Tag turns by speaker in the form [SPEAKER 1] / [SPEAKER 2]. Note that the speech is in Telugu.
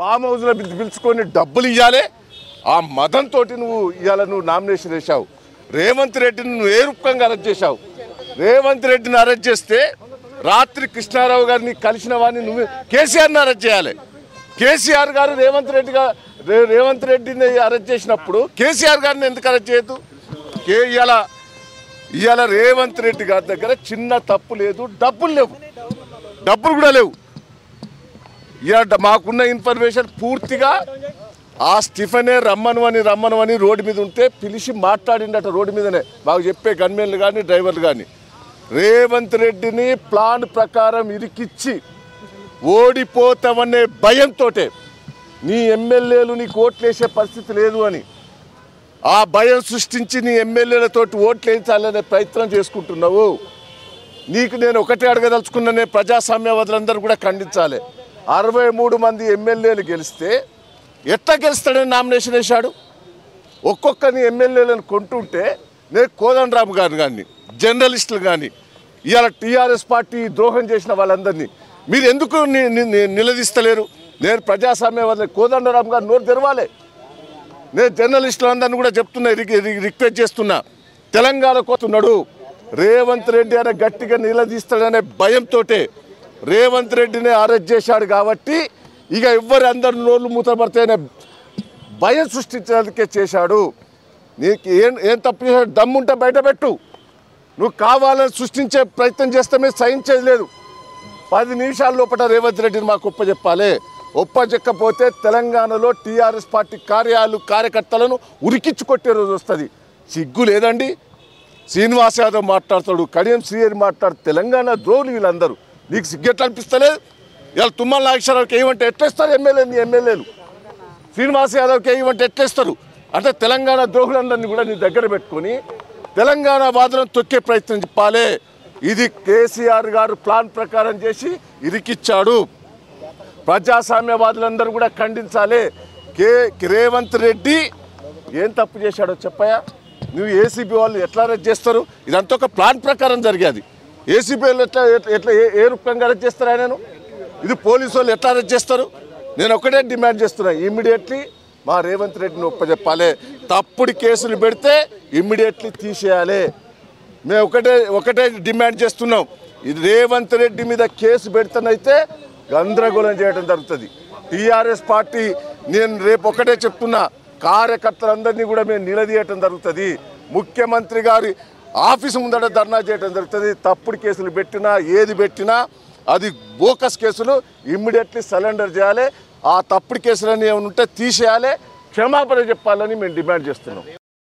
[SPEAKER 1] ఫామ్ హౌస్లో పిలుచుకొని డబ్బులు ఇవ్వాలి. ఆ మదంతో నువ్వు నామినేషన్ వేశావు. రేవంత్ రెడ్డిని నువ్వు ఏ రూపంగా అరెస్ట్ చేశావు? రేవంత్ రెడ్డిని అరెస్ట్ చేస్తే రాత్రి కృష్ణారావు గారిని కలిసిన వాడిని నువ్వు కేసీఆర్ని అరెస్ట్ చేయాలి. కేసీఆర్ గారు రేవంత్ రెడ్డిని అరెస్ట్ చేసినప్పుడు కేసీఆర్ గారిని ఎందుకు అరెస్ట్ చేయొద్దు? ఇవాళ రేవంత్ రెడ్డి గారి దగ్గర చిన్న తప్పు లేదు, డబ్బులు కూడా లేవు. ఇవాళ మాకున్న ఇన్ఫర్మేషన్ పూర్తిగా ఆ స్టిఫెనే రమ్మను అని రోడ్డు మీద ఉంటే పిలిచి మాట్లాడిండట. రోడ్డు మీదనే మాకు చెప్పే గన్మెన్లు కానీ డ్రైవర్లు కానీ రేవంత్ రెడ్డిని ప్లాన్ ప్రకారం ఇరికిచ్చి ఓడిపోతామనే భయంతో నీ ఎమ్మెల్యేలు నీకు ఓట్లేసే పరిస్థితి లేదు అని ఆ భయం సృష్టించి నీ ఎమ్మెల్యేలతోటి ఓట్లు వేయించాలనే ప్రయత్నం చేసుకుంటున్నావు. నీకు నేను ఒకటే అడగదలుచుకున్నానే, ప్రజాస్వామ్యవాదులందరూ కూడా ఖండించాలి. 63 మంది ఎమ్మెల్యేలు గెలిస్తే ఎట్లా గెలుస్తాడని నామినేషన్ వేశాడు? ఒక్కొక్కరిని ఎమ్మెల్యేలను కొంటుంటే నేను కోదండరామ్ గారు కానీ జర్నలిస్టులు కానీ ఇవాళ టీఆర్ఎస్ పార్టీ ద్రోహం చేసిన వాళ్ళందరినీ మీరు ఎందుకు నిలదీస్తలేరు? నేను ప్రజాస్వామ్యవాదులు కోదండరామ్ గారు నోరు తెరవాలి. నేను జర్నలిస్టులందరినీ కూడా చెప్తున్నా, రిక్వెస్ట్ చేస్తున్నా, తెలంగాణ కోతున్నాడు రేవంత్ రెడ్డి అనే గట్టిగా నిలదీస్తాడనే భయంతో రేవంత్ రెడ్డిని అరెస్ట్ చేశాడు. కాబట్టి ఇక ఎవ్వరు అందరు నోళ్ళు మూతపడతాయనే భయం సృష్టించడానికే చేశాడు. నీకు ఏం తప్పు చేశాడు? దమ్ముంటే బయటపెట్టు. నువ్వు కావాలని సృష్టించే ప్రయత్నం చేస్తే మేము సహించేది లేదు. 10 నిమిషాల లోపల రేవంత్ రెడ్డిని మాకు ఒప్పచెప్పాలి. ఒప్పచెక్కకపోతే తెలంగాణలో టీఆర్ఎస్ పార్టీ కార్యకర్తలను ఉరికించి కొట్టే రోజు వస్తుంది. సిగ్గు లేదండి. శ్రీనివాస్ యాదవ్ మాట్లాడతాడు, కడియం శ్రీహరి మాట్లాడు, తెలంగాణ ద్రోహులు వీళ్ళందరూ. నీకు సిగ్గెట్లు అనిపిస్తలేదు? ఇవాళ తుమ్మల నాగేశ్వరరావుకి ఏమంటే ఎట్లేస్తారు ఎమ్మెల్యేలు? శ్రీనివాస్ యాదవ్కి ఏమంటే ఎట్లేస్తారు? అంటే తెలంగాణ ద్రోహులందరినీ కూడా నీ దగ్గర పెట్టుకొని తెలంగాణ వాదులను తొక్కే ప్రయత్నం చెప్పాలి. ఇది కేసీఆర్ గారు ప్లాన్ ప్రకారం చేసి ఇరికిచ్చాడు. ప్రజాస్వామ్యవాదులందరూ కూడా ఖండించాలి. రేవంత్ రెడ్డి ఏం తప్పు చేశాడో చెప్పయా? నువ్వు ఏసీబీ వాళ్ళు ఎట్లా అరెస్ట్ చేస్తారు? ఇదంతా ఒక ప్లాన్ ప్రకారం జరిగేది. ఏసీబీ వాళ్ళు ఎట్లా ఏ రూపంగా అరెస్ట్ చేస్తారు ఆయనను? ఇది పోలీసు వాళ్ళు ఎట్లా అరెస్ట్ చేస్తారు? నేను ఒకటే డిమాండ్ చేస్తున్నా, ఇమ్మీడియట్లీ మా రేవంత్ రెడ్డిని ఒప్పచెప్పాలి. తప్పుడు కేసులు పెడితే ఇమ్మీడియట్లీ తీసేయాలి. మేము ఒకటే డిమాండ్ చేస్తున్నాం. ఇది రేవంత్ రెడ్డి మీద కేసు పెడితేనైతే గందరగోళం చేయడం జరుగుతుంది. టీఆర్ఎస్ పార్టీ నేను రేపు ఒకటే చెప్తున్నా, కార్యకర్తలందరినీ కూడా మేము నిలదీయటం జరుగుతుంది. ముఖ్యమంత్రి గారి ఆఫీసు ముందట ధర్నా చేయడం జరుగుతుంది. తప్పుడు కేసులు పెట్టినా ఏది పెట్టినా అది బోకస్ కేసులు ఇమ్మీడియట్లీ సరెండర్ చేయాలి. ఆ తప్పుడు కేసులని ఏమైనా ఉంటే తీసేయాలి, క్షమాపణ చెప్పాలని మేము డిమాండ్ చేస్తున్నాం.